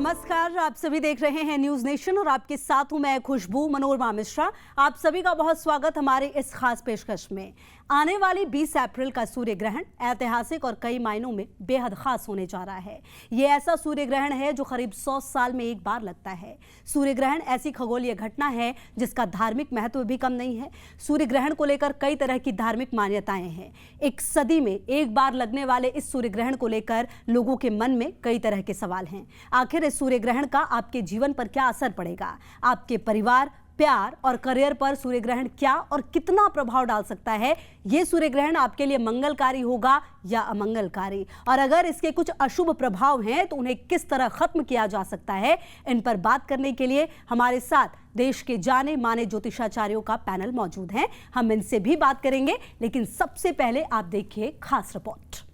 नमस्कार, आप सभी देख रहे हैं न्यूज नेशन और आपके साथ हूं मैं खुशबू मनोरमा मिश्रा। आप सभी का बहुत स्वागत हमारे इस खास पेशकश में। आने वाली 20 अप्रैल का सूर्य ग्रहण ऐतिहासिक और कई मायनों में बेहद खास होने जा रहा है। ये ऐसा सूर्य ग्रहण है जो करीब 100 साल में एक बार लगता है। सूर्य ग्रहण ऐसी खगोलीय घटना है जिसका धार्मिक महत्व भी कम नहीं है। सूर्य ग्रहण को लेकर कई तरह की धार्मिक मान्यताएं हैं। एक सदी में एक बार लगने वाले इस सूर्य ग्रहण को लेकर लोगों के मन में कई तरह के सवाल हैं। आखिर इस सूर्य ग्रहण का आपके जीवन पर क्या असर पड़ेगा? आपके परिवार, प्यार और करियर पर सूर्य ग्रहण क्या और कितना प्रभाव डाल सकता है? ये सूर्य ग्रहण आपके लिए मंगलकारी होगा या अमंगलकारी? और अगर इसके कुछ अशुभ प्रभाव हैं तो उन्हें किस तरह खत्म किया जा सकता है? इन पर बात करने के लिए हमारे साथ देश के जाने माने ज्योतिषाचार्यों का पैनल मौजूद है। हम इनसे भी बात करेंगे, लेकिन सबसे पहले आप देखिए खास रिपोर्ट।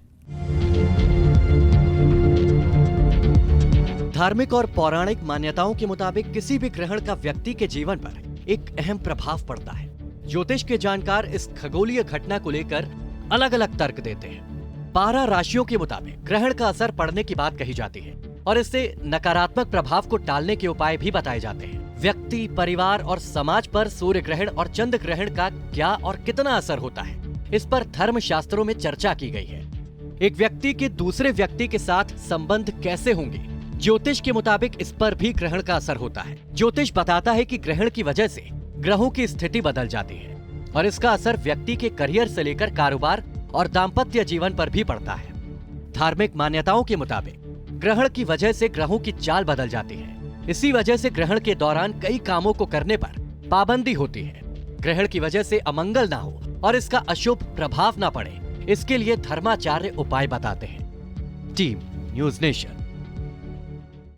धार्मिक और पौराणिक मान्यताओं के मुताबिक किसी भी ग्रहण का व्यक्ति के जीवन पर एक अहम प्रभाव पड़ता है। ज्योतिष के जानकार इस खगोलीय घटना को लेकर अलग अलग तर्क देते हैं। 12 राशियों के मुताबिक ग्रहण का असर पड़ने की बात कही जाती है और इससे नकारात्मक प्रभाव को टालने के उपाय भी बताए जाते हैं। व्यक्ति, परिवार और समाज पर सूर्य ग्रहण और चंद्र ग्रहण का क्या और कितना असर होता है, इस पर धर्म शास्त्रों में चर्चा की गई है। एक व्यक्ति के दूसरे व्यक्ति के साथ संबंध कैसे होंगे, ज्योतिष के मुताबिक इस पर भी ग्रहण का असर होता है। ज्योतिष बताता है कि ग्रहण की वजह से ग्रहों की स्थिति बदल जाती है और इसका असर व्यक्ति के करियर से लेकर कारोबार और दाम्पत्य जीवन पर भी पड़ता है। धार्मिक मान्यताओं के मुताबिक ग्रहण की वजह से ग्रहों की चाल बदल जाती है। इसी वजह से ग्रहण के दौरान कई कामों को करने पर पाबंदी होती है। ग्रहण की वजह से अमंगल ना हो और इसका अशुभ प्रभाव ना पड़े, इसके लिए धर्माचार्य उपाय बताते हैं। Team news nation.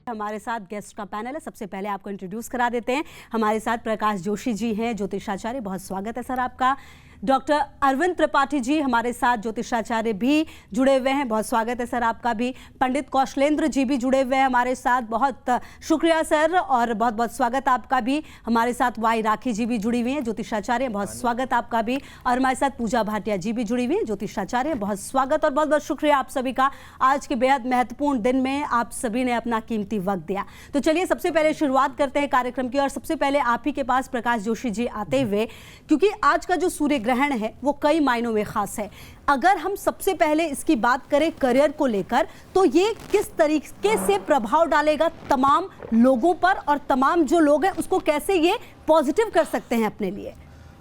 हमारे साथ गेस्ट का पैनल है। सबसे पहले आपको इंट्रोड्यूस करा देते हैं। हमारे साथ प्रकाश जोशी जी हैं, ज्योतिषाचार्य। बहुत स्वागत है सर आपका। डॉक्टर अरविंद त्रिपाठी जी हमारे साथ ज्योतिषाचार्य भी जुड़े हुए हैं। बहुत स्वागत है सर आपका भी। पंडित कौशलेंद्र जी भी जुड़े हुए हैं हमारे साथ। बहुत शुक्रिया सर और बहुत बहुत स्वागत आपका भी। हमारे साथ वाई राखी जी भी जुड़ी हुई हैं, ज्योतिषाचार्य। बहुत स्वागत आपका भी। और हमारे साथ पूजा भाटिया जी भी जुड़ी हुई हैं, ज्योतिषाचार्य। बहुत स्वागत और बहुत बहुत शुक्रिया आप सभी का। आज के बेहद महत्वपूर्ण दिन में आप सभी ने अपना कीमती वक्त दिया। तो चलिए सबसे पहले शुरुआत करते हैं कार्यक्रम की। और सबसे पहले आप ही के पास प्रकाश जोशी जी आते हुए, क्योंकि आज का जो सूर्य ग्रहण है वो कई मायनों में खास है। अगर हम सबसे पहले इसकी बात करें करियर को लेकर, तो ये किस तरीके से प्रभाव डालेगा तमाम लोगों पर और तमाम जो लोग हैं उसको कैसे ये पॉजिटिव कर सकते हैं अपने लिए?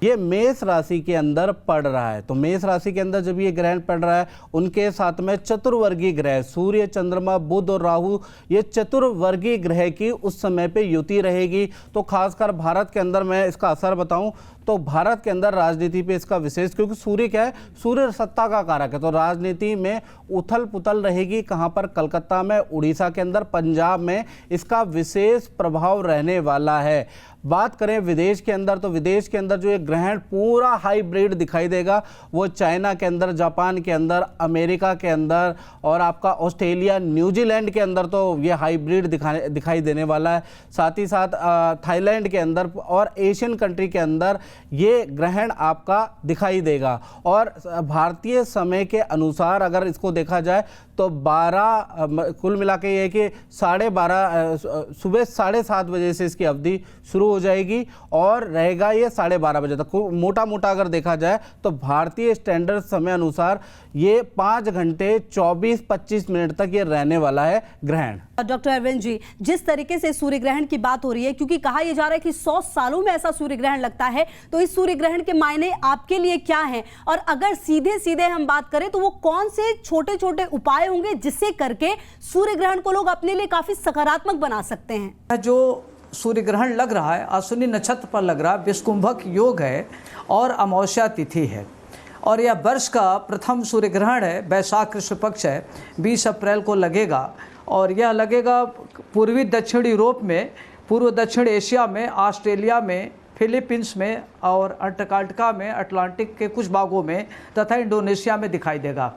ये मेष राशि के अंदर पड़ रहा है, तो मेष राशि के अंदर जब ये ग्रहण पड़ रहा है, उनके साथ में चतुर्वर्गीय ग्रह सूर्य, चंद्रमा, बुध और राहु, ये चतुर्वर्गीय ग्रह की उस समय पे युति रहेगी। तो खासकर भारत के अंदर मैं इसका असर बताऊं तो भारत के अंदर राजनीति पे इसका विशेष, क्योंकि सूर्य क्या है, सूर्य सत्ता का कारक है, तो राजनीति में उथल पुथल रहेगी। कहाँ पर? कलकत्ता में, उड़ीसा के अंदर, पंजाब में इसका विशेष प्रभाव रहने वाला है। बात करें विदेश के अंदर, तो विदेश के अंदर जो ये ग्रहण पूरा हाइब्रिड दिखाई देगा, वो चाइना के अंदर, जापान के अंदर, अमेरिका के अंदर और आपका ऑस्ट्रेलिया, न्यूजीलैंड के अंदर तो ये हाइब्रिड दिखाई देने वाला है। साथ ही साथ थाईलैंड के अंदर और एशियन कंट्री के अंदर ये ग्रहण आपका दिखाई देगा। और भारतीय समय के अनुसार अगर इसको देखा जाए तो 12 कुल मिला के ये कि 12:30 सुबह 7:30 बजे से इसकी अवधि शुरू हो जाएगी और रहेगा ये 12:30 बजे तक। मोटा मोटा अगर देखा जाए तो भारतीय स्टैंडर्ड समय अनुसार ये 5 घंटे 24-25 मिनट तक ये रहने वाला है ग्रहण। डॉक्टर अरविंद जी, जिस तरीके से सूर्य ग्रहण की बात हो रही है, क्योंकि कहा यह जा रहा है कि 100 सालों में ऐसा सूर्य ग्रहण लगता है, तो इस सूर्य ग्रहण के मायने आपके लिए क्या हैं? और अगर सीधे सीधे हम बात करें तो वो कौन से छोटे छोटे उपाय होंगे जिससे करके सूर्य ग्रहण को लोग अपने लिए काफी सकारात्मक बना सकते हैं? जो सूर्य ग्रहण लग रहा है अश्विनी नक्षत्र पर लग रहा है, विषुकुंभक योग है और अमावस्या तिथि है और यह वर्ष का प्रथम सूर्य ग्रहण है। वैशाख कृष्ण पक्ष है, 20 अप्रैल को लगेगा और यह लगेगा पूर्वी दक्षिण यूरोप में, पूर्व दक्षिण एशिया में, ऑस्ट्रेलिया में, फिलीपींस में और अंटार्कटिका में, अटलांटिक के कुछ भागों में तथा इंडोनेशिया में दिखाई देगा।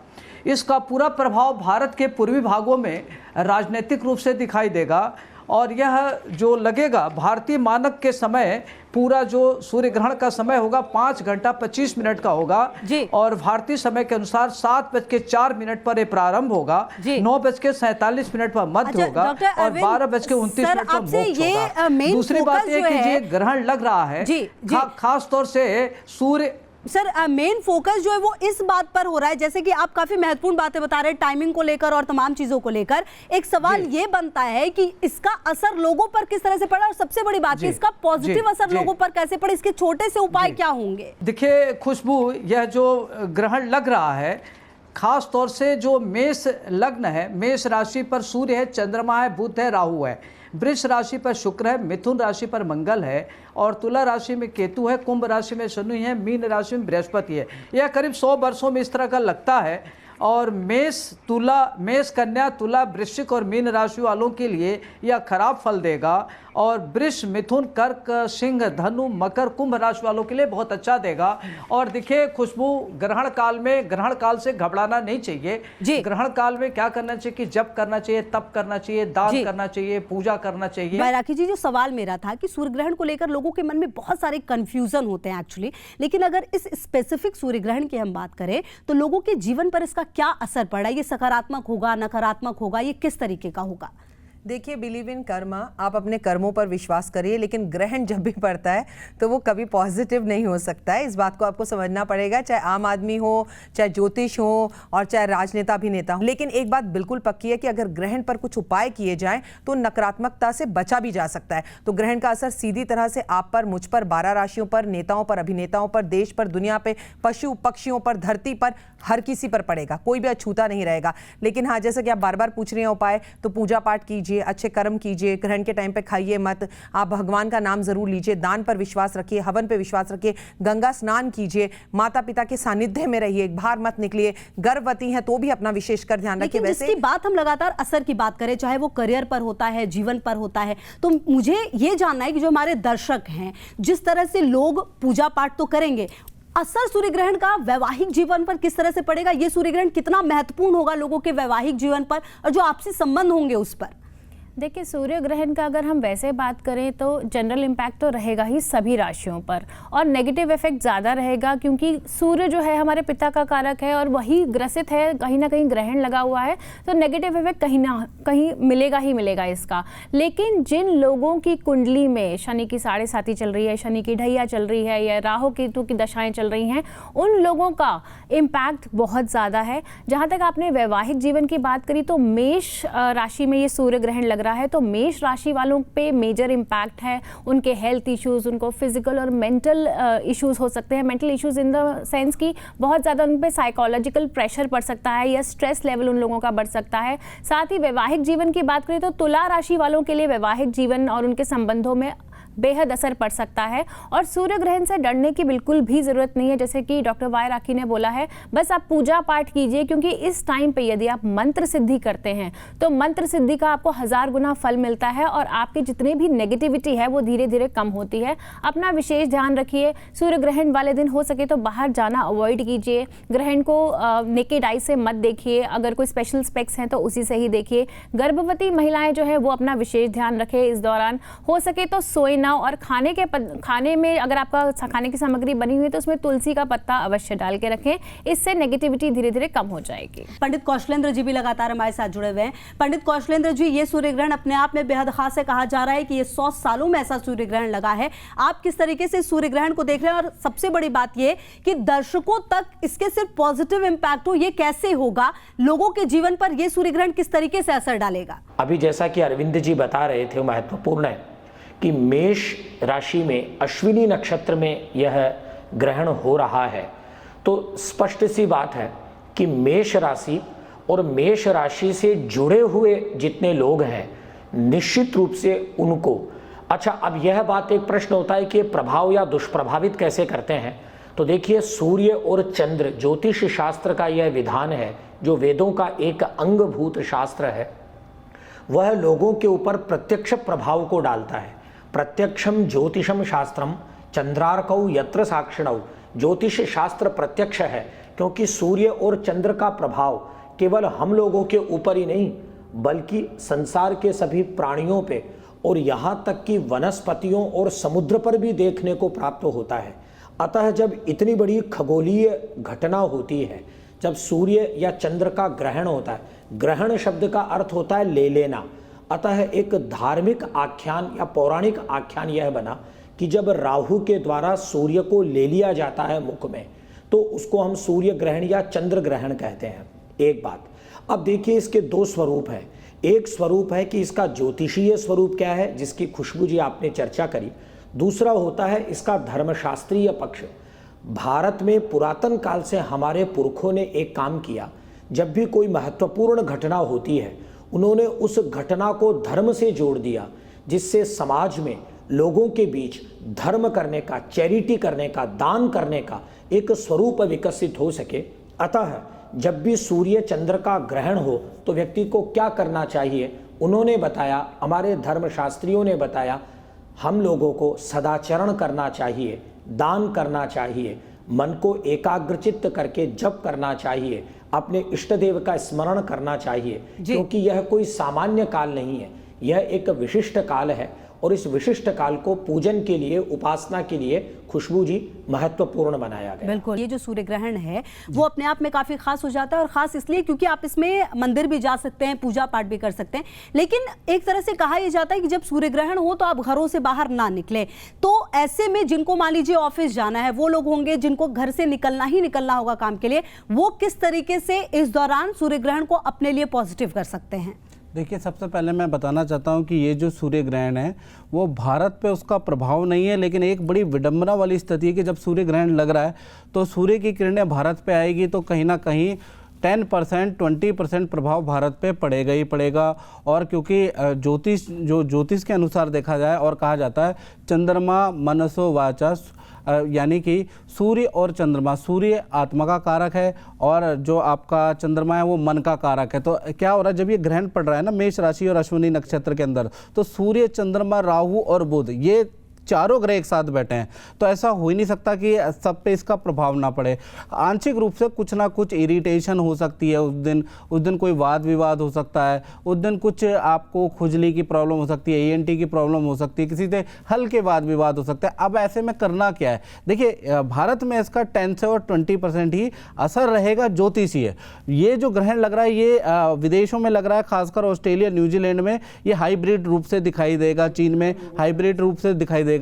इसका पूरा प्रभाव भारत के पूर्वी भागों में राजनीतिक रूप से दिखाई देगा और यह जो लगेगा भारतीय मानक के समय, पूरा जो सूर्य ग्रहण का समय होगा 5 घंटा 25 मिनट का होगा जी। और भारतीय समय के अनुसार 7:04 पर यह प्रारंभ होगा, 9:47 पर मध्य होगा और 12:29 पर मोक्ष होगा। दूसरी बात यह कि ये ग्रहण लग रहा है खास तौर से सूर्य। सर, मेन फोकस जो है वो इस बात पर हो रहा है, जैसे कि आप काफी महत्वपूर्ण बातें बता रहे हैं टाइमिंग को लेकर और तमाम चीजों को लेकर। एक सवाल ये बनता है कि इसका असर लोगों पर किस तरह से पड़ा और सबसे बड़ी बात है इसका पॉजिटिव असर लोगों पर कैसे पड़े, इसके छोटे से उपाय क्या होंगे? देखिए खुशबू, यह जो ग्रहण लग रहा है खास तौर से जो मेष लग्न है, मेष राशि पर सूर्य है, चंद्रमा है, बुध है, राहु है, वृष राशि पर शुक्र है, मिथुन राशि पर मंगल है और तुला राशि में केतु है, कुंभ राशि में शनि है, मीन राशि में बृहस्पति है। यह करीब 100 वर्षों में इस तरह का लगता है। और मेष, कन्या, तुला, वृश्चिक और मीन राशि वालों के लिए यह खराब फल देगा और वृष, मिथुन, कर्क, सिंह, धनु, मकर, कुंभ राशि वालों के लिए बहुत अच्छा देगा। और देखिए खुशबू, ग्रहण काल से घबराना नहीं चाहिए। ग्रहण काल में क्या करना चाहिए कि जप करना चाहिए, तप करना चाहिए, दान करना चाहिए, पूजा करना चाहिए। बैरागी जी, जो सवाल मेरा था कि सूर्य ग्रहण को लेकर लोगों के मन में बहुत सारे कंफ्यूजन होते हैं एक्चुअली, लेकिन अगर इस स्पेसिफिक सूर्य ग्रहण की हम बात करें तो लोगों के जीवन पर इसका क्या असर पड़ा? ये सकारात्मक होगा, नकारात्मक होगा, ये किस तरीके का होगा? देखिए, बिलीव इन कर्मा, आप अपने कर्मों पर विश्वास करिए, लेकिन ग्रहण जब भी पड़ता है तो वो कभी पॉजिटिव नहीं हो सकता है। इस बात को आपको समझना पड़ेगा, चाहे आम आदमी हो, चाहे ज्योतिष हो और चाहे राजनेता अभिनेता हो। लेकिन एक बात बिल्कुल पक्की है कि अगर ग्रहण पर कुछ उपाय किए जाएं तो नकारात्मकता से बचा भी जा सकता है। तो ग्रहण का असर सीधी तरह से आप पर, मुझ पर, 12 राशियों पर, नेताओं पर, अभिनेताओं पर, देश पर, दुनिया पे, पशु पक्षियों पर, धरती पर, हर किसी पर पड़ेगा, कोई भी अछूता नहीं रहेगा। लेकिन हाँ, जैसा कि आप बार बार पूछ रहे हैं उपाय, तो पूजा पाठ कीजिए, अच्छे कर्म कीजिए, ग्रहण के टाइम पे खाइए मत, आप भगवान का नाम जरूर लीजिए, दान पर विश्वास रखिए, हवन पे विश्वास रखिए, गंगा स्नान कीजिए, माता पिता के सानिध्य में रहिए, बाहर मत निकलिए, गर्भवती हैं तो भी अपना विशेषकर ध्यान रखिए। वैसे बात हम लगातार असर की बात करें, चाहे वो करियर पर होता है, जीवन पर होता है, तो मुझे ये जानना है कि जो हमारे दर्शक हैं, जिस तरह से लोग पूजा पाठ तो करेंगे, असर सूर्य ग्रहण का वैवाहिक जीवन पर किस तरह से पड़ेगा? ये सूर्य ग्रहण कितना महत्वपूर्ण होगा लोगों के वैवाहिक जीवन पर और जो आपसी संबंध होंगे उस पर? देखिए, सूर्य ग्रहण का अगर हम वैसे बात करें तो जनरल इम्पैक्ट तो रहेगा ही सभी राशियों पर और नेगेटिव इफेक्ट ज़्यादा रहेगा, क्योंकि सूर्य जो है हमारे पिता का कारक है और वही ग्रसित है, कहीं ना कहीं ग्रहण लगा हुआ है, तो नेगेटिव इफेक्ट कहीं ना कहीं मिलेगा ही मिलेगा इसका। लेकिन जिन लोगों की कुंडली में शनि की 7.5 चल रही है, शनि की ढैया चल रही है या राहु केतु की दशाएं चल रही हैं, उन लोगों का इम्पैक्ट बहुत ज़्यादा है। जहाँ तक आपने वैवाहिक जीवन की बात करी तो मेष राशि में ये सूर्य ग्रहण लग रहा है, तो मेष राशि वालों पे मेजर इम्पैक्ट है। उनके हेल्थ इश्यूज, उनको फिजिकल और मेंटल इश्यूज हो सकते हैं। Mental issues in the sense कि बहुत ज़्यादा उन पे साइकोलॉजिकल प्रेशर पड़ सकता है या स्ट्रेस लेवल उन लोगों का बढ़ सकता है। साथ ही वैवाहिक जीवन की बात करें तो तुला राशि वालों के लिए वैवाहिक जीवन और उनके संबंधों में बेहद असर पड़ सकता है और सूर्य ग्रहण से डरने की बिल्कुल भी ज़रूरत नहीं है। जैसे कि डॉक्टर वाई राखी ने बोला है, बस आप पूजा पाठ कीजिए, क्योंकि इस टाइम पे यदि आप मंत्र सिद्धि करते हैं तो मंत्र सिद्धि का आपको 1000 गुना फल मिलता है और आपकी जितनी भी नेगेटिविटी है वो धीरे धीरे कम होती है। अपना विशेष ध्यान रखिए। सूर्य ग्रहण वाले दिन हो सके तो बाहर जाना अवॉइड कीजिए। ग्रहण को नेकेड आई से मत देखिए, अगर कोई स्पेशल स्पेक्स हैं तो उसी से ही देखिए। गर्भवती महिलाएं जो है वो अपना विशेष ध्यान रखें इस दौरान। हो सके तो सोए और खाने में अगर आपका खाने की सामग्री बनी हुई है तो उसमें तुलसी का पत्ता अवश्य डाल के रखें, इससे नेगेटिविटी धीरे धीरे कम हो जाएगी। पंडित कौशलेंद्र जी भी लगातार हमारे साथ जुड़े हुए हैं। पंडित कौशलेंद्र जी, ये सूर्य ग्रहण अपने आप में बेहद खास है। कहा जा रहा है कि ये 100 सालों में ऐसा सूर्य ग्रहण लगा है। आप किस तरीके से सूर्य ग्रहण को देख रहे हैं और सबसे बड़ी बात ये कि दर्शकों तक इसके सिर्फ पॉजिटिव इंपैक्ट हो, ये कैसे होगा? लोगों के जीवन पर ये सूर्य ग्रहण किस तरीके से असर डालेगा? अभी जैसा कि अरविंद जी बता रहे थे, महत्वपूर्ण है कि मेष राशि में अश्विनी नक्षत्र में यह ग्रहण हो रहा है, तो स्पष्ट सी बात है कि मेष राशि और मेष राशि से जुड़े हुए जितने लोग हैं निश्चित रूप से उनको, अच्छा अब यह बात एक प्रश्न होता है कि प्रभाव या दुष्प्रभावित कैसे करते हैं। तो देखिए, सूर्य और चंद्र ज्योतिष शास्त्र का यह विधान है, जो वेदों का एक अंगभूत शास्त्र है, वह लोगों के ऊपर प्रत्यक्ष प्रभाव को डालता है। प्रत्यक्षम ज्योतिषम शास्त्रम चंद्रार्कौ यत्र साक्षिणौ। ज्योतिष शास्त्र प्रत्यक्ष है, क्योंकि सूर्य और चंद्र का प्रभाव केवल हम लोगों के ऊपर ही नहीं बल्कि संसार के सभी प्राणियों पे और यहाँ तक कि वनस्पतियों और समुद्र पर भी देखने को प्राप्त होता है। अतः जब इतनी बड़ी खगोलीय घटना होती है, जब सूर्य या चंद्र का ग्रहण होता है, ग्रहण शब्द का अर्थ होता है ले लेना, अतः एक धार्मिक आख्यान या पौराणिक आख्यान यह बना कि जब राहु के द्वारा सूर्य को ले लिया जाता है मुख में, तो उसको हम सूर्य ग्रहण या चंद्र ग्रहण कहते हैं। एक बात। अब देखिए, इसके दो स्वरूप हैं। एक स्वरूप है कि इसका ज्योतिषीय स्वरूप क्या है, जिसकी खुशबू जी आपने चर्चा करी। दूसरा होता है इसका धर्मशास्त्रीय पक्ष। भारत में पुरातन काल से हमारे पुरखों ने एक काम किया, जब भी कोई महत्वपूर्ण घटना होती है उन्होंने उस घटना को धर्म से जोड़ दिया, जिससे समाज में लोगों के बीच धर्म करने का, चैरिटी करने का, दान करने का एक स्वरूप विकसित हो सके। अतः जब भी सूर्य चंद्र का ग्रहण हो तो व्यक्ति को क्या करना चाहिए, उन्होंने बताया, हमारे धर्मशास्त्रियों ने बताया, हम लोगों को सदाचरण करना चाहिए, दान करना चाहिए, मन को एकाग्रचित्त करके जप करना चाहिए, अपने इष्ट देव का स्मरण करना चाहिए, क्योंकि यह कोई सामान्य काल नहीं है, यह एक विशिष्ट काल है और इस विशिष्ट काल को पूजन के लिए, उपासना के लिए खुशबू जी महत्वपूर्ण बनाया गया। बिल्कुल, ये जो सूर्य ग्रहण है वो अपने आप में काफी खास हो जाता है, और खास इसलिए क्योंकि आप इसमें मंदिर भी जा सकते हैं, पूजा पाठ भी कर सकते हैं। लेकिन एक तरह से कहा यह जाता है कि जब सूर्य ग्रहण हो तो आप घरों से बाहर ना निकले। तो ऐसे में जिनको मान लीजिए ऑफिस जाना है, वो लोग होंगे जिनको घर से निकलना ही निकलना होगा काम के लिए, वो किस तरीके से इस दौरान सूर्य ग्रहण को अपने लिए पॉजिटिव कर सकते हैं? देखिए, सबसे पहले मैं बताना चाहता हूं कि ये जो सूर्य ग्रहण है वो भारत पे उसका प्रभाव नहीं है, लेकिन एक बड़ी विडंबना वाली स्थिति है कि जब सूर्य ग्रहण लग रहा है तो सूर्य की किरणें भारत पे आएगी तो कहीं ना कहीं 10% 20% प्रभाव भारत पे पड़ेगा ही पड़ेगा। और क्योंकि ज्योतिष के अनुसार देखा जाए और कहा जाता है चंद्रमा मनसो वाचा, यानी कि सूर्य और चंद्रमा, सूर्य आत्मा का कारक है और जो आपका चंद्रमा है वो मन का कारक है। तो क्या हो रहा है, जब ये ग्रहण पड़ रहा है ना मेष राशि और अश्विनी नक्षत्र के अंदर, तो सूर्य, चंद्रमा, राहु और बुध, ये चारों ग्रह एक साथ बैठे हैं, तो ऐसा हो ही नहीं सकता कि सब पे इसका प्रभाव ना पड़े। आंशिक रूप से कुछ ना कुछ इरिटेशन हो सकती है उस दिन कोई वाद विवाद हो सकता है, उस दिन कुछ आपको खुजली की प्रॉब्लम हो सकती है, ENT की प्रॉब्लम हो सकती है, किसी से हल्के वाद विवाद हो सकता है। अब ऐसे में करना क्या है, देखिए भारत में इसका 10 से और 20% ही असर रहेगा ज्योतिषीय। ये जो ग्रहण लग रहा है ये विदेशों में लग रहा है, खासकर ऑस्ट्रेलिया, न्यूजीलैंड में ये हाइब्रिड रूप से दिखाई देगा, चीन में हाइब्रिड रूप से दिखाई देगा।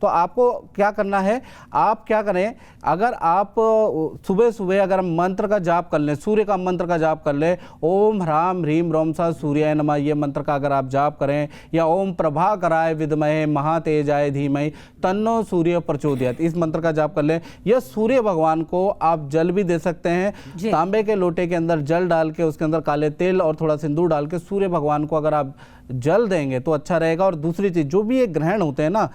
तो आपको क्या करना है, आप क्या करें, अगर आप सुबह सुबह अगर मंत्र का जाप कर लें, सूर्य का मंत्र का जाप कर लें, ओम ह्राम ह्रीम रोम सा सूर्याय नमः, ये मंत्र का अगर आप जाप करें, या ओम प्रभाकराय विद्महे महातेजाय धीमहि तन्नो सूर्य प्रचोदयात्, इस मंत्र का जाप कर लें। यह सूर्य भगवान को आप जल भी दे सकते हैं, तांबे के लोटे के अंदर जल डाल के उसके अंदर काले तेल और थोड़ा सिंदूर डाल के सूर्य भगवान को अगर आप जल देंगे तो अच्छा रहेगा। और दूसरी चीज, जो भी ये ग्रहण होते हैं ना,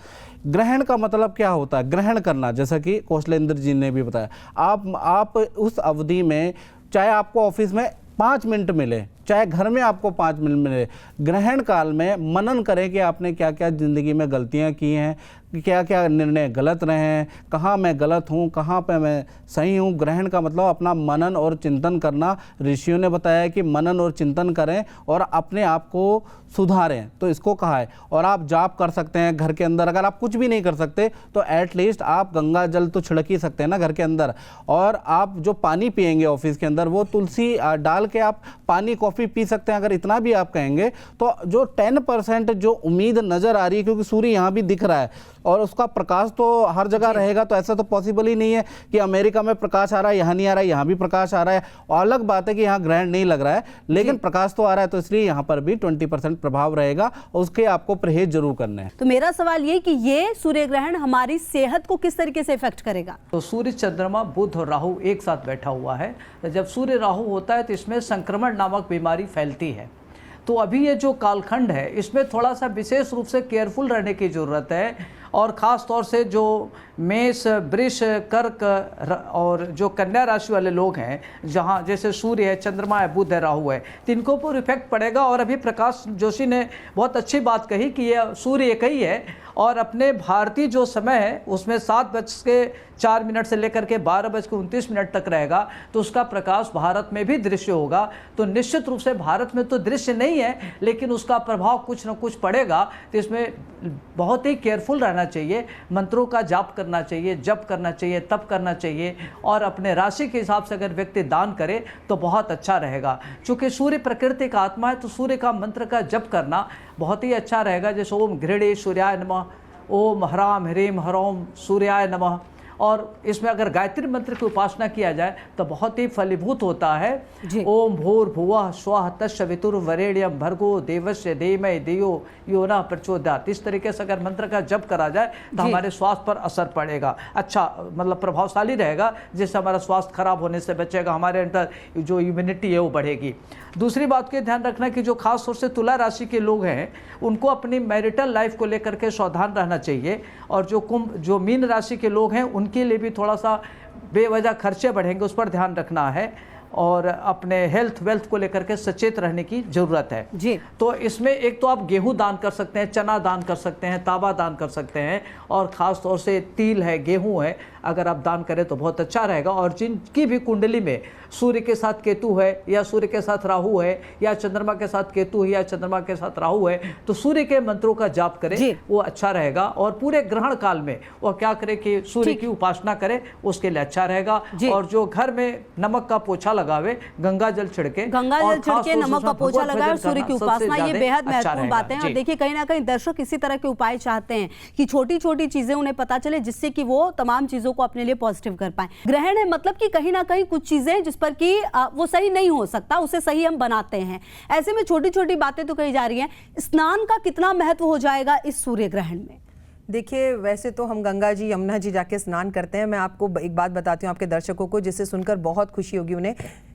ग्रहण का मतलब क्या होता है, ग्रहण करना, जैसा कि कौशलेंद्र जी ने भी बताया, आप उस अवधि में, चाहे आपको ऑफिस में 5 मिनट मिले, चाहे घर में आपको 5 मिनट मिले, ग्रहण काल में मनन करें कि आपने क्या क्या जिंदगी में गलतियां की हैं, क्या क्या निर्णय गलत रहे हैं, कहाँ मैं गलत हूँ, कहाँ पे मैं सही हूँ। ग्रहण का मतलब अपना मनन और चिंतन करना। ऋषियों ने बताया कि मनन और चिंतन करें और अपने आप को सुधारें, तो इसको कहा है। और आप जाप कर सकते हैं घर के अंदर, अगर आप कुछ भी नहीं कर सकते तो एटलीस्ट आप गंगा जल तो छिड़क ही सकते हैं ना घर के अंदर। और आप जो पानी पिएंगे ऑफिस के अंदर, वो तुलसी डाल के आप पानी कॉफ़ी पी सकते हैं। अगर इतना भी आप कहेंगे तो जो 10% जो उम्मीद नज़र आ रही है, क्योंकि सूर्य यहाँ भी दिख रहा है और उसका प्रकाश तो हर जगह रहेगा, तो ऐसा तो पॉसिबल ही नहीं है कि अमेरिका में प्रकाश आ रहा है, यहाँ नहीं आ रहा है, यहाँ भी प्रकाश आ रहा है। और अलग बात है कि यहाँ ग्रहण नहीं लग रहा है, लेकिन प्रकाश तो आ रहा है, तो इसलिए यहाँ पर भी 20% प्रभाव रहेगा, उसके आपको परहेज जरूर करने हैं। तो मेरा सवाल ये कि ये सूर्य ग्रहण हमारी सेहत को किस तरीके से इफेक्ट करेगा? तो सूर्य, चंद्रमा, बुध और राहु एक साथ बैठा हुआ है। जब सूर्य राहु होता है तो इसमें संक्रमण नामक बीमारी फैलती है। तो अभी ये जो कालखंड है इसमें थोड़ा सा विशेष रूप से केयरफुल रहने की ज़रूरत है। और ख़ास तौर से जो मेष, वृष, कर्क और जो कन्या राशि वाले लोग हैं, जहाँ जैसे सूर्य है, चंद्रमा है, बुध है, राहु है, तो इनको पर इफेक्ट पड़ेगा। और अभी प्रकाश जोशी ने बहुत अच्छी बात कही कि यह सूर्य एक ही है और अपने भारतीय जो समय है उसमें 7 4 मिनट से लेकर के 12:29 तक रहेगा, तो उसका प्रकाश भारत में भी दृश्य होगा। तो निश्चित रूप से भारत में तो दृश्य नहीं है, लेकिन उसका प्रभाव कुछ न कुछ पड़ेगा। तो इसमें बहुत ही केयरफुल रहना चाहिए, मंत्रों का जाप करना चाहिए, जप करना चाहिए, तप करना चाहिए, और अपने राशि के हिसाब से अगर व्यक्ति दान करे तो बहुत अच्छा रहेगा। चूँकि सूर्य प्रकृति का आत्मा है, तो सूर्य का मंत्र का जप करना बहुत ही अच्छा रहेगा। जैसे ओम घृणे सूर्याय नमः, ओम ह्राम ह्रीम ह्रौम सूर्याय नमः। और इसमें अगर गायत्री मंत्र की उपासना किया जाए तो बहुत ही फलीभूत होता है। ओम भूर्भुवः स्वः तत्सवितुर्वरेण्यं भर्गो देवस्य धीमहि धियो यो न प्रचोदयात्। इस तरीके से अगर मंत्र का जप करा जाए तो हमारे स्वास्थ्य पर असर पड़ेगा, अच्छा मतलब प्रभावशाली रहेगा, जिससे हमारा स्वास्थ्य खराब होने से बचेगा, हमारे अंदर जो इम्यूनिटी है वो बढ़ेगी। दूसरी बात को ध्यान रखना कि जो खास तौर से तुला राशि के लोग हैं उनको अपनी मैरिटल लाइफ को लेकर के सावधान रहना चाहिए, और जो मीन राशि के लोग हैं उनके लिए भी थोड़ा सा बेवजह खर्चे बढ़ेंगे, उस पर ध्यान रखना है, और अपने हेल्थ वेल्थ को लेकर के सचेत रहने की ज़रूरत है जी। तो इसमें एक तो आप गेहूं दान कर सकते हैं, चना दान कर सकते हैं, तांबा दान कर सकते हैं, और ख़ास तौर से तिल है, गेहूं है, अगर आप दान करें तो बहुत अच्छा रहेगा। और जिनकी भी कुंडली में सूर्य के साथ केतु है, या सूर्य के साथ राहु है, या चंद्रमा के साथ केतु है, या चंद्रमा के साथ राहु है, तो सूर्य के मंत्रों का जाप करें, वो अच्छा रहेगा। और पूरे ग्रहण काल में वो क्या करे कि सूर्य की उपासना करे, उसके लिए अच्छा रहेगा। और जो घर में नमक का पोछा लगावे, गंगा जल छिड़के, नमक का पोछा लगाए और सूर्य की उपासना, ये बेहद महत्वपूर्ण बातें हैं। और देखिए कहीं ना कहीं दर्शक इसी तरह के उपाय चाहते हैं कि छोटी छोटी चीजें उन्हें पता चले, जिससे कि वो तमाम चीजों को अपने लिए पॉजिटिव कर पाए। ग्रहण है मतलब कि कहीं ना कहीं कुछ चीजें जिस पर कि वो सही नहीं हो सकता, उसे सही हम बनाते हैं। ऐसे में छोटी छोटी बातें तो कही जा रही हैं। स्नान का कितना महत्व हो जाएगा इस सूर्य ग्रहण में? देखिए वैसे तो हम गंगा जी यमुना जी जाके स्नान करते हैं। मैं आपको एक बात बताती हूँ आपके दर्शकों को, जिससे सुनकर बहुत खुशी होगी उन्हें,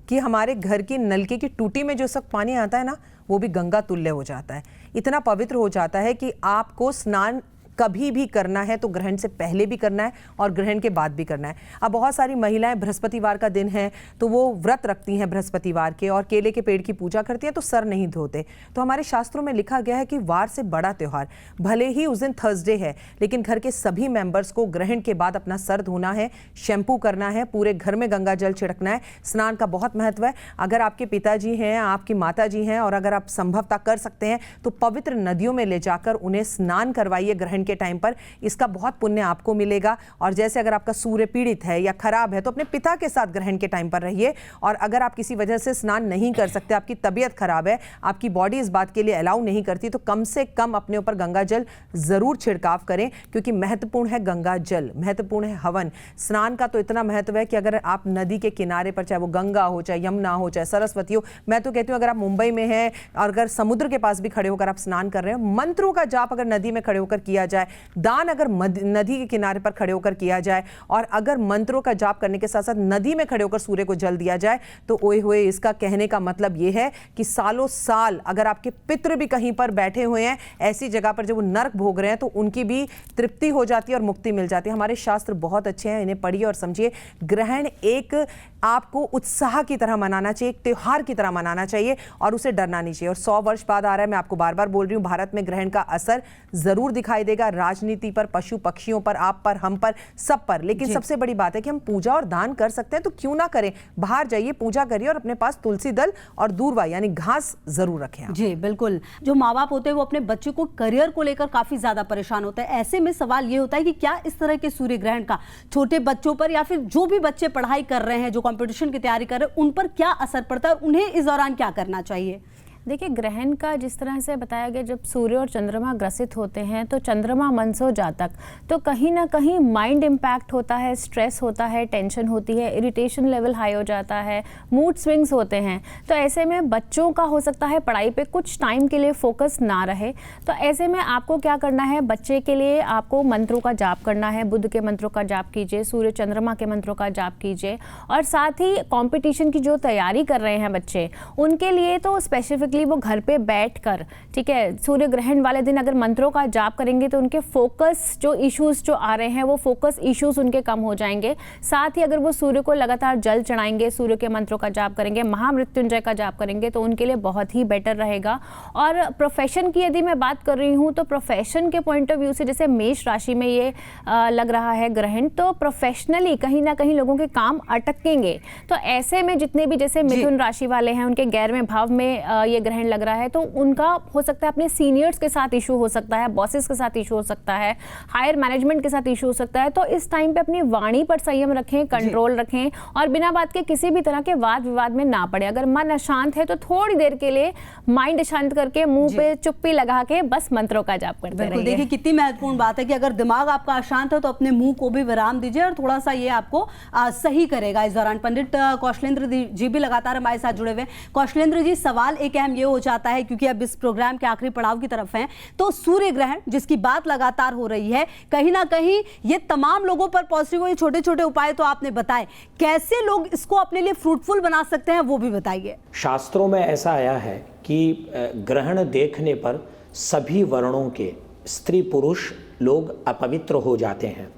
कि हमारे घर की नलके की टूटी में जो सब पानी आता है ना, वो भी गंगा तुल्य हो जाता है, इतना पवित्र हो जाता है कि आपको स्नान कभी भी करना है तो ग्रहण से पहले भी करना है और ग्रहण के बाद भी करना है। अब बहुत सारी महिलाएं बृहस्पतिवार का दिन है तो वो व्रत रखती हैं बृहस्पतिवार के, और केले के पेड़ की पूजा करती हैं, तो सर नहीं धोते। तो हमारे शास्त्रों में लिखा गया है कि वार से बड़ा त्यौहार, भले ही उस दिन थर्सडे है, लेकिन घर के सभी मेंबर्स को ग्रहण के बाद अपना सर धोना है, शैम्पू करना है, पूरे घर में गंगा जल छिड़कना है। स्नान का बहुत महत्व है। अगर आपके पिताजी हैं, आपकी माता जी हैं, और अगर आप संभवतः कर सकते हैं तो पवित्र नदियों में ले जाकर उन्हें स्नान करवाइए ग्रहण के टाइम पर, इसका बहुत पुण्य आपको मिलेगा। और जैसे अगर आपका सूर्य पीड़ित है या खराब है तो अपने पिता के साथ ग्रहण के टाइम पर रहिए। और अगर आप किसी वजह से स्नान नहीं कर सकते, आपकी तबीयत खराब है, आपकी बॉडी इस बात के लिए अलाउ नहीं करती, तो कम से कम अपने ऊपर गंगा जल जरूर छिड़काव करें, क्योंकि महत्वपूर्ण है गंगा जल, महत्वपूर्ण है हवन। स्नान का तो इतना महत्व है कि अगर आप नदी के किनारे पर, चाहे वो गंगा हो, चाहे यमुना हो, चाहे सरस्वती हो, मैं तो कहती हूँ अगर आप मुंबई में हैं और अगर समुद्र के पास भी खड़े होकर आप स्नान कर रहे हो, मंत्रों का जाप अगर नदी में खड़े होकर किया जाए, दान अगर नदी के किनारे पर खड़े होकर किया जाए, और अगर मंत्रों का जाप करने के साथ साथ नदी में खड़े होकर सूर्य को जल दिया जाए, तो ओए हुए, इसका कहने का मतलब यह है कि सालों साल अगर आपके पितृ भी कहीं पर बैठे हुए हैं ऐसी जगह पर जब वो नरक भोग रहे हैं, तो उनकी भी तृप्ति हो जाती है और मुक्ति मिल जाती है। हमारे शास्त्र बहुत अच्छे हैं, इन्हें पढ़िए और समझिए। ग्रहण एक आपको उत्साह की तरह मनाना चाहिए, एक त्योहार की तरह मनाना चाहिए, और उसे डरना नहीं चाहिए। और 100 वर्ष बाद आ रहा है, मैं आपको बार बार बोल रही हूँ, भारत में ग्रहण का असर जरूर दिखाई देगा, राजनीति पर, पशु पक्षियों पर, आप पर, हम पर, सब पर। लेकिन सबसे बड़ी बात है कि हम पूजा और दान कर सकते हैं, तो क्यों ना करें। बाहर जाइए, पूजा करिए, और अपने पास तुलसी दल और दूर्वा यानी घास जरूर रखें। जी बिल्कुल। जो माँ बाप होते हैं वो अपने बच्चे को करियर को लेकर काफी ज्यादा परेशान होते हैं। ऐसे में सवाल ये होता है कि क्या इस तरह के सूर्य ग्रहण का छोटे बच्चों पर, या फिर जो भी बच्चे पढ़ाई कर रहे हैं, जो कंपटीशन की तैयारी कर रहे हैं, उन पर क्या असर पड़ता है और उन्हें इस दौरान क्या करना चाहिए? देखिए, ग्रहण का जिस तरह से बताया गया, जब सूर्य और चंद्रमा ग्रसित होते हैं तो चंद्रमा मनसो जातक, तो कहीं ना कहीं माइंड इम्पैक्ट होता है, स्ट्रेस होता है, टेंशन होती है, इरिटेशन लेवल हाई हो जाता है, मूड स्विंग्स होते हैं। तो ऐसे में बच्चों का हो सकता है पढ़ाई पे कुछ टाइम के लिए फोकस ना रहे। तो ऐसे में आपको क्या करना है, बच्चे के लिए आपको मंत्रों का जाप करना है। बुध के मंत्रों का जाप कीजिए, सूर्य चंद्रमा के मंत्रों का जाप कीजिए, और साथ ही कॉम्पिटिशन की जो तैयारी कर रहे हैं बच्चे, उनके लिए तो स्पेसिफिक बेसिकली वो घर पे बैठकर, ठीक है, सूर्य ग्रहण वाले दिन अगर मंत्रों का जाप करेंगे तो उनके फोकस जो इश्यूज जो आ रहे हैं वो फोकस इश्यूज उनके कम हो जाएंगे। साथ ही अगर वो सूर्य को लगातार जल चढ़ाएंगे, सूर्य के मंत्रों का जाप करेंगे, महामृत्युंजय का जाप करेंगे तो उनके लिए बहुत ही बेटर रहेगा। और प्रोफेशन की यदि मैं बात कर रही हूँ तो प्रोफेशन के पॉइंट ऑफ व्यू से जैसे मेष राशि में ये लग रहा है ग्रहण, तो प्रोफेशनली कहीं ना कहीं लोगों के काम अटकेंगे। तो ऐसे में जितने भी जैसे मिथुन राशि वाले हैं उनके 11वें भाव में ये ग्रहण लग रहा है तो उनका हो सकता है अपने सीनियर्स के साथ इशू हो सकता है, बॉसेस के साथ इशू हो सकता है, हायर मैनेजमेंट के साथ इशू हो सकता है। तो इस टाइम पे अपनी वाणी पर संयम रखें, कंट्रोल रखें और बिना बात के किसी भी तरह के वाद विवाद में ना पड़े। अगर मन अशांत है तो थोड़ी देर के लिए माइंड शांत करके मुंह पे चुप्पी लगा के बस मंत्रों का जाप करते रहिए। देखिए कितनी महत्वपूर्ण बात है कि अगर दिमाग आपका अशांत है तो अपने मुंह को भी विराम दीजिए और थोड़ा सा ये आपको सही करेगा इस दौरान। पंडित कौशलेंद्र जी भी लगातार हमारे साथ जुड़े हुए। कौशलेंद्र जी, सवाल एक अहम ये हो जाता है क्योंकि अब इस प्रोग्राम के आखिरी पड़ाव की तरफ हैं, तो सूर्य ग्रहण जिसकी बात लगातार हो रही है, कहीं ना कहीं ये तमाम लोगों पर पॉजिटिव, ये छोटे छोटे उपाय तो आपने बताए, कैसे लोग इसको अपने लिए फ्रूटफुल बना सकते हैं वो भी बताइए। शास्त्रों में ऐसा आया है कि ग्रहण देखने पर सभी वर्णों के स्त्री पुरुष लोग अपवित्र हो जाते हैं,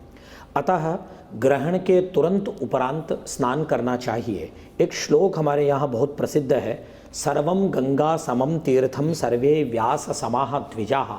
अतः ग्रहण के तुरंत उपरांत स्नान करना चाहिए। एक श्लोक हमारे यहाँ बहुत प्रसिद्ध है, सर्वं गंगा समम तीर्थम सर्वे व्यास समाह द्विजाः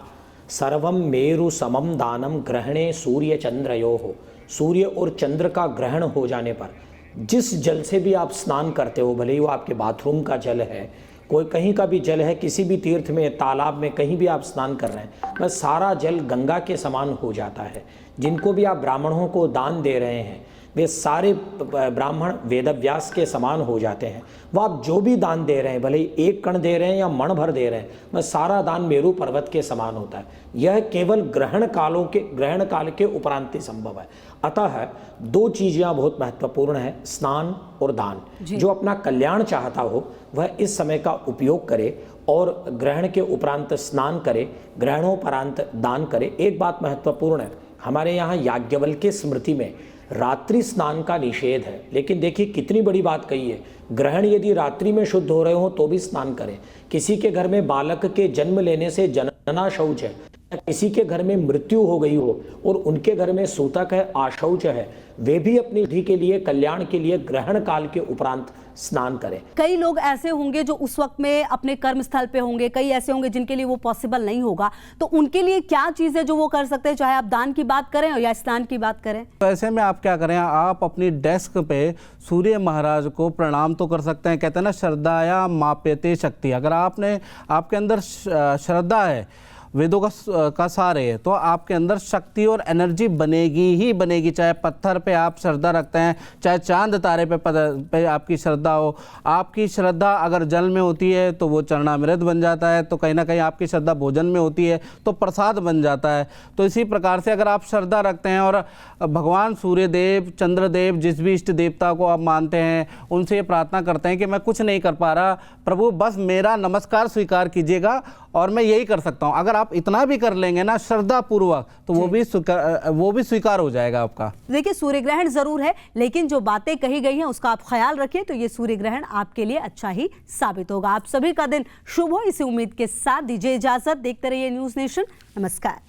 सर्वं मेरु समम दानम ग्रहणे सूर्य चंद्रयोः। सूर्य और चंद्र का ग्रहण हो जाने पर जिस जल से भी आप स्नान करते हो, भले ही वो आपके बाथरूम का जल है, कोई कहीं का भी जल है, किसी भी तीर्थ में, तालाब में, कहीं भी आप स्नान कर रहे हैं, बस सारा जल गंगा के समान हो जाता है। जिनको भी आप ब्राह्मणों को दान दे रहे हैं वे सारे ब्राह्मण वेदव्यास के समान हो जाते हैं। वह आप जो भी दान दे रहे हैं, भले ही एक कण दे रहे हैं या मण भर दे रहे हैं, बस सारा दान मेरु पर्वत के समान होता है। यह केवल ग्रहण काल के उपरांत ही संभव है। अतः दो चीज़ें बहुत महत्वपूर्ण है, स्नान और दान। जो अपना कल्याण चाहता हो वह इस समय का उपयोग करे और ग्रहण के उपरांत स्नान करे, ग्रहणोपरांत दान करे। एक बात महत्वपूर्ण है, हमारे यहाँ याज्ञवल्क्य स्मृति में रात्रि स्नान का निषेध है, लेकिन देखिए कितनी बड़ी बात कही है। ग्रहण यदि रात्रि में शुद्ध हो रहे हो तो भी स्नान करें। किसी के घर में बालक के जन्म लेने से जनना शौच है, किसी के घर में मृत्यु हो गई हो और उनके घर में सूतक है, आशौच है, वे भी अपनी बुद्धि के लिए, कल्याण के लिए ग्रहण काल के उपरांत स्नान करें। कई लोग ऐसे होंगे जो उस वक्त में अपने कर्म स्थल पे होंगे, कई ऐसे होंगे जिनके लिए वो पॉसिबल नहीं होगा, तो उनके लिए क्या चीज़ है जो वो कर सकते हैं, चाहे आप दान की बात करें या स्नान की बात करें? तो ऐसे में आप क्या करें, आप अपनी डेस्क पे सूर्य महाराज को प्रणाम तो कर सकते हैं। कहते हैं ना, श्रद्धाया माप्यते शक्ति। अगर आपके अंदर श्रद्धा है, वेदों का सार है, तो आपके अंदर शक्ति और एनर्जी बनेगी ही बनेगी। चाहे पत्थर पे आप श्रद्धा रखते हैं, चाहे चांद तारे पे आपकी श्रद्धा हो। आपकी श्रद्धा अगर जल में होती है तो वो चरणामृत बन जाता है, तो कहीं ना कहीं आपकी श्रद्धा भोजन में होती है तो प्रसाद बन जाता है। तो इसी प्रकार से अगर आप श्रद्धा रखते हैं और भगवान सूर्यदेव, चंद्रदेव, जिस भी इष्ट देवता को आप मानते हैं, उनसे ये प्रार्थना करते हैं कि मैं कुछ नहीं कर पा रहा, प्रभु बस मेरा नमस्कार स्वीकार कीजिएगा और मैं यही कर सकता हूँ। अगर आप इतना भी कर लेंगे ना श्रद्धा पूर्वक, तो वो भी स्वीकार हो जाएगा आपका। देखिए, सूर्य ग्रहण जरूर है, लेकिन जो बातें कही गई हैं उसका आप ख्याल रखिए तो ये सूर्य ग्रहण आपके लिए अच्छा ही साबित होगा। आप सभी का दिन शुभ हो, इसी उम्मीद के साथ दीजिए इजाजत। देखते रहिए न्यूज़ नेशन। नमस्कार।